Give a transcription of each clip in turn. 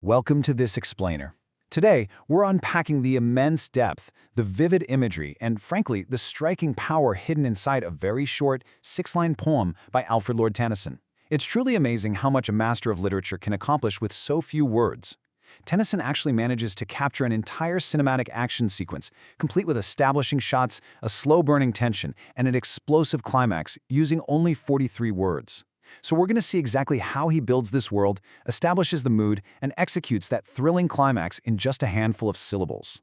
Welcome to this explainer. Today, we're unpacking the immense depth, the vivid imagery, and frankly, the striking power hidden inside a very short, six-line poem by Alfred Lord Tennyson. It's truly amazing how much a master of literature can accomplish with so few words. Tennyson actually manages to capture an entire cinematic action sequence, complete with establishing shots, a slow-burning tension, and an explosive climax, using only 43 words. So we're going to see exactly how he builds this world, establishes the mood, and executes that thrilling climax in just a handful of syllables.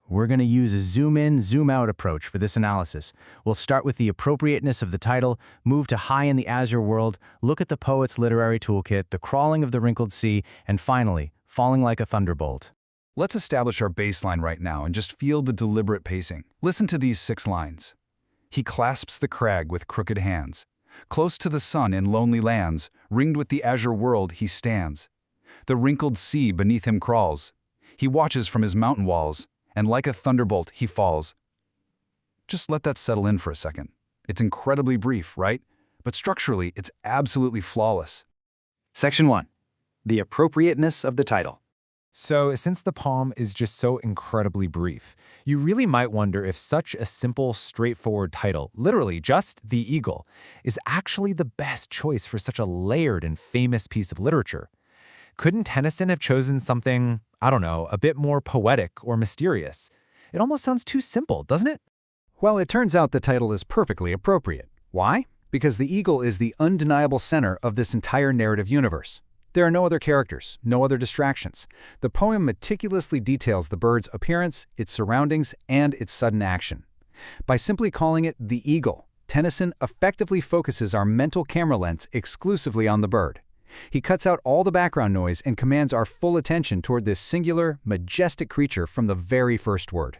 We're going to use a zoom-in, zoom-out approach for this analysis. We'll start with the appropriateness of the title, move to high in the azure world, look at the poet's literary toolkit, the crawling of the wrinkled sea, and finally, falling like a thunderbolt. Let's establish our baseline right now and just feel the deliberate pacing. Listen to these 6 lines. He clasps the crag with crooked hands. Close to the sun in lonely lands, ringed with the azure world he stands. The wrinkled sea beneath him crawls. He watches from his mountain walls, and like a thunderbolt he falls. Just let that settle in for a second. It's incredibly brief, right? But structurally, it's absolutely flawless. Section 1. The appropriateness of the title. So, since the poem is just so incredibly brief, you really might wonder if such a simple, straightforward title, literally just The Eagle, is actually the best choice for such a layered and famous piece of literature. Couldn't Tennyson have chosen something, I don't know, a bit more poetic or mysterious? It almost sounds too simple, doesn't it? Well, it turns out the title is perfectly appropriate. Why? Because the eagle is the undeniable center of this entire narrative universe. There are no other characters, no other distractions. The poem meticulously details the bird's appearance, its surroundings, and its sudden action. By simply calling it the eagle, Tennyson effectively focuses our mental camera lens exclusively on the bird. He cuts out all the background noise and commands our full attention toward this singular, majestic creature from the very first word.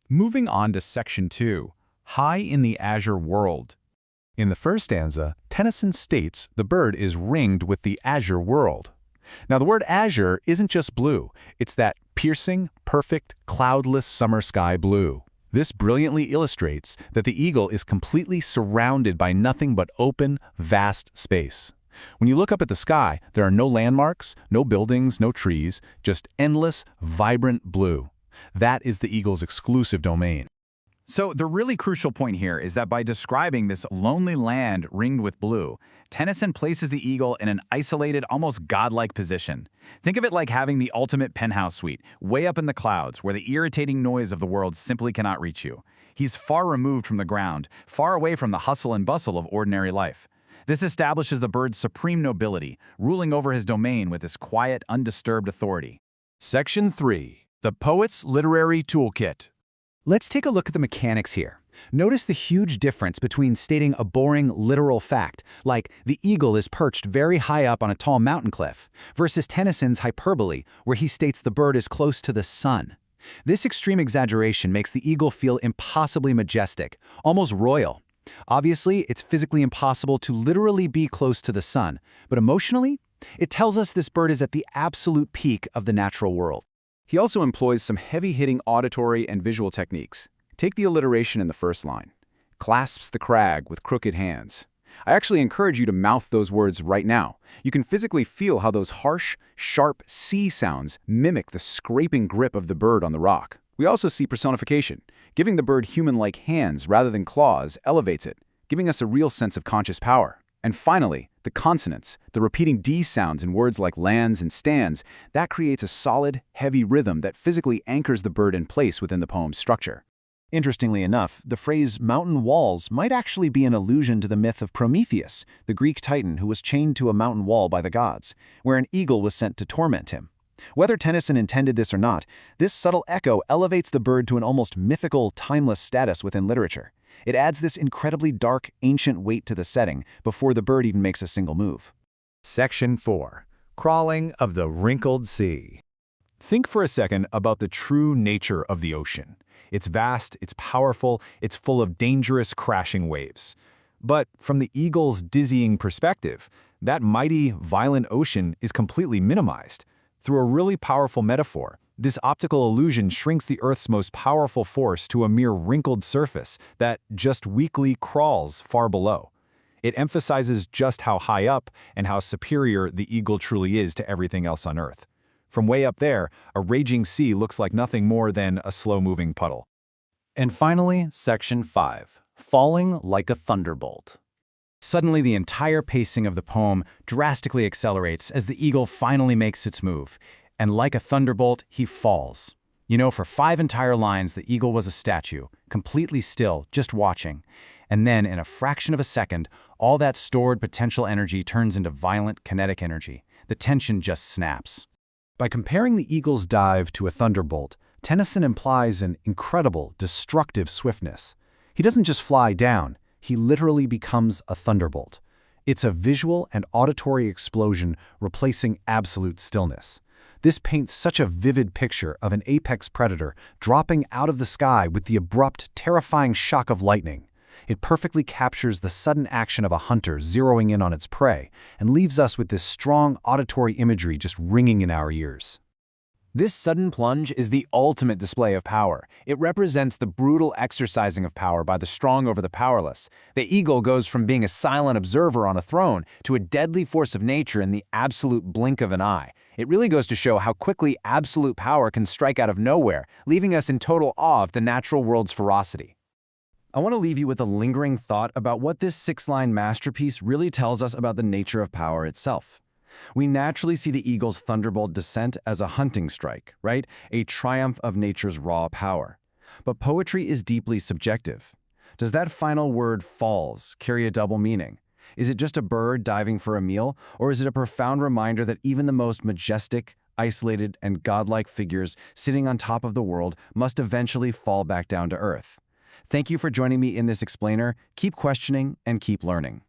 Moving on to Section 2, High in the Azure World. In the first stanza, Tennyson states the bird is ringed with the azure world. Now, the word azure isn't just blue. It's that piercing, perfect, cloudless summer sky blue. This brilliantly illustrates that the eagle is completely surrounded by nothing but open, vast space. When you look up at the sky, there are no landmarks, no buildings, no trees, just endless, vibrant blue. That is the eagle's exclusive domain. So the really crucial point here is that by describing this lonely land ringed with blue, Tennyson places the eagle in an isolated, almost godlike position. Think of it like having the ultimate penthouse suite, way up in the clouds, where the irritating noise of the world simply cannot reach you. He's far removed from the ground, far away from the hustle and bustle of ordinary life. This establishes the bird's supreme nobility, ruling over his domain with this quiet, undisturbed authority. Section 3. The Poet's Literary Toolkit. Let's take a look at the mechanics here. Notice the huge difference between stating a boring, literal fact, like the eagle is perched very high up on a tall mountain cliff, versus Tennyson's hyperbole, where he states the bird is close to the sun. This extreme exaggeration makes the eagle feel impossibly majestic, almost royal. Obviously, it's physically impossible to literally be close to the sun, but emotionally, it tells us this bird is at the absolute peak of the natural world. He also employs some heavy-hitting auditory and visual techniques. Take the alliteration in the first line. Clasps the crag with crooked hands. I actually encourage you to mouth those words right now. You can physically feel how those harsh, sharp C sounds mimic the scraping grip of the bird on the rock. We also see personification. Giving the bird human-like hands rather than claws elevates it, giving us a real sense of conscious power. And finally, the consonants, the repeating D sounds in words like lands and stands, that creates a solid, heavy rhythm that physically anchors the bird in place within the poem's structure. Interestingly enough, the phrase mountain walls might actually be an allusion to the myth of Prometheus, the Greek titan who was chained to a mountain wall by the gods, where an eagle was sent to torment him. Whether Tennyson intended this or not, this subtle echo elevates the bird to an almost mythical, timeless status within literature. It adds this incredibly dark, ancient weight to the setting before the bird even makes a single move. Section 4. Crawling of the Wrinkled Sea. Think for a second about the true nature of the ocean. It's vast, it's powerful, it's full of dangerous, crashing waves. But from the eagle's dizzying perspective, that mighty, violent ocean is completely minimized. Through a really powerful metaphor, this optical illusion shrinks the Earth's most powerful force to a mere wrinkled surface that just weakly crawls far below. It emphasizes just how high up and how superior the eagle truly is to everything else on Earth. From way up there, a raging sea looks like nothing more than a slow-moving puddle. And finally, section 5, falling like a thunderbolt. Suddenly, the entire pacing of the poem drastically accelerates as the eagle finally makes its move, and like a thunderbolt, he falls. You know, for 5 entire lines, the eagle was a statue, completely still, just watching. And then, in a fraction of a second, all that stored potential energy turns into violent kinetic energy. The tension just snaps. By comparing the eagle's dive to a thunderbolt, Tennyson implies an incredible, destructive swiftness. He doesn't just fly down, he literally becomes a thunderbolt. It's a visual and auditory explosion replacing absolute stillness. This paints such a vivid picture of an apex predator dropping out of the sky with the abrupt, terrifying shock of lightning. It perfectly captures the sudden action of a hunter zeroing in on its prey and leaves us with this strong auditory imagery just ringing in our ears. This sudden plunge is the ultimate display of power. It represents the brutal exercising of power by the strong over the powerless. The eagle goes from being a silent observer on a throne to a deadly force of nature in the absolute blink of an eye. It really goes to show how quickly absolute power can strike out of nowhere, leaving us in total awe of the natural world's ferocity. I want to leave you with a lingering thought about what this 6-line masterpiece really tells us about the nature of power itself. We naturally see the eagle's thunderbolt descent as a hunting strike, right? A triumph of nature's raw power. But poetry is deeply subjective. Does that final word falls carry a double meaning? Is it just a bird diving for a meal, or is it a profound reminder that even the most majestic, isolated, and godlike figures sitting on top of the world must eventually fall back down to earth? Thank you for joining me in this explainer. Keep questioning and keep learning.